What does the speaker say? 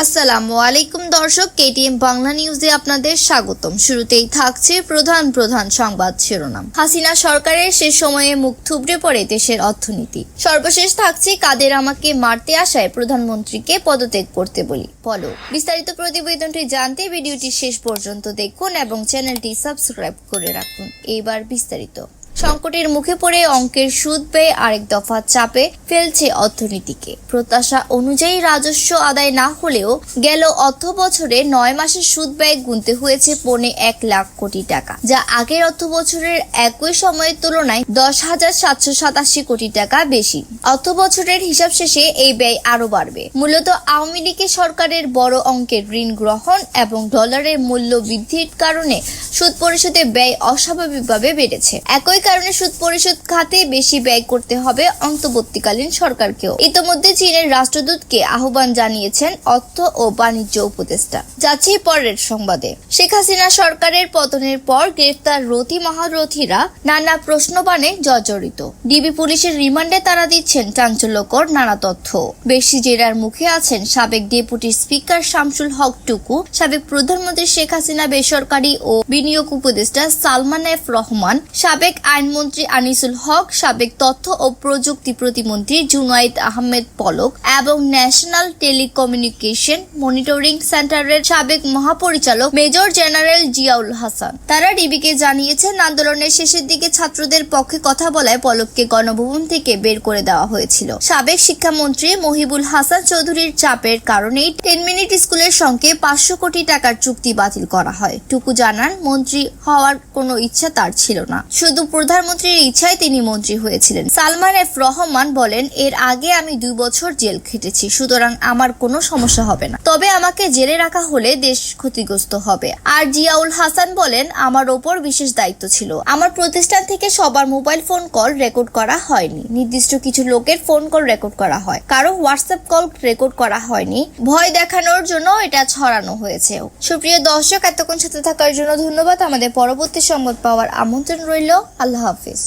আসসালামু আলাইকুম দর্শক, কেটিএম বাংলা নিউজে আপনাদের স্বাগতম। শুরুতেই থাকছে প্রধান সংবাদ শিরোনাম। হাসিনা সরকারের শেষ সময়ে মুখ থুবড়ে পড়ে দেশের অর্থনীতি। সর্বশেষ থাকছে কাদের আমাকে মারতে আসায় প্রধানমন্ত্রীকে পদত্যাগ করতে বলি। বলো বিস্তারিত প্রতিবেদনটি জানতে ভিডিওটি শেষ পর্যন্ত দেখুন এবং চ্যানেলটি সাবস্ক্রাইব করে রাখুন। এইবার বিস্তারিত। সংকটের মুখে পড়ে অঙ্কের সুদ ব্যয় আরেক দফা চাপে ফেলছে অর্থনীতিকে। প্রত্যাশা অনুযায়ী রাজস্ব আদায় না হলেও গেল অর্থ বছরে 9 মাসের সুদ ব্যয় গুনতে হয়েছে 1.1 লাখ কোটি টাকা, যা আগের অর্থ বছরের একই সময়ের তুলনায় 10,787 কোটি টাকা বেশি। অর্থ বছরের হিসাব শেষে এই ব্যয় আরো বাড়বে। মূলত আওয়ামী লীগের সরকারের বড় অঙ্কের ঋণ গ্রহণ এবং ডলারের মূল্য বৃদ্ধির কারণে সুদ পরিশোধে ব্যয় অস্বাভাবিকভাবে বেড়েছে। একই কারণে সুদ পরিশোধ খাতে বেশি ব্যয় করতে হবে অন্তর্বর্তীকালীন সরকারকেও। ইতোমধ্যে চীনের রাষ্ট্রদূতকে আহ্বান জানিয়েছেন অর্থ ও বাণিজ্য উপদেষ্টা। যাচ্ছি পরের সংবাদে। শেখ হাসিনা সরকারের পতনের পর গ্রেফতার রথী মহারথীরা নানা প্রশ্নবাণে জর্জরিত। ডিবি পুলিশের রিমান্ডে তারা দিচ্ছেন চাঞ্চল্যকর নানা তথ্য। বেশি জেরার মুখে আছেন সাবেক ডেপুটি স্পিকার শামসুল হক টুকু, সাবেক প্রধানমন্ত্রী শেখ হাসিনা বেসরকারি ও বিনিয়োগ উপদেষ্টা সালমান এফ রহমান, সাবেক আইনমন্ত্রী আনিসুল হক, সাবেক তথ্য ও প্রযুক্তি প্রতিমন্ত্রী জুনাইদ আহমেদ পলক এবং ন্যাশনাল টেলিকমিউনিকেশন মনিটরিং সেন্টারের সাবেক মহাপরিচালক মেজর জেনারেল জিয়াউল হাসান। তারা ডিবিকে জানিয়েছেন, আন্দোলনের শেষের দিকে ছাত্রদের পক্ষে কথা বলায় পলককে গণভবন থেকে বের করে দেওয়া হয়েছিল। সাবেক শিক্ষামন্ত্রী মহিবুল হাসান চৌধুরীর চাপের কারণেই 10 মিনিট স্কুলের সঙ্গে 500 কোটি টাকার চুক্তি বাতিল করা হয়। টুকু জানান, মন্ত্রী হওয়ার কোনো ইচ্ছা তার ছিল না, শুধু প্রধানমন্ত্রীর ইচ্ছায় তিনি মন্ত্রী হয়েছিলেন। সালমান এফ রহমান বলেন, এর আগে আমি 2 বছর জেল খেটেছি, সুতরাং আমার কোনো সমস্যা হবে না, তবে আমাকে জেলে রাখা হলে দেশ ক্ষতিগ্রস্ত হবে। আর জিয়াউল হাসান বলেন, আমার ওপর বিশেষ দায়িত্ব ছিল। আমার প্রতিষ্ঠান থেকে সবার মোবাইল ফোন কল রেকর্ড করা হয়নি, নির্দিষ্ট কিছু লোকের ফোন কল রেকর্ড করা হয়, কারো হোয়াটসঅ্যাপ কল রেকর্ড করা হয়নি। ভয় দেখানোর জন্য এটা ছড়ানো হয়েছে। সুপ্রিয় দর্শক, এতক্ষণ সাথে থাকার জন্য ধন্যবাদ। আমাদের পরবর্তী সংবাদ পাওয়ার আমন্ত্রণ রইল। আল্লাহ হাফিজ।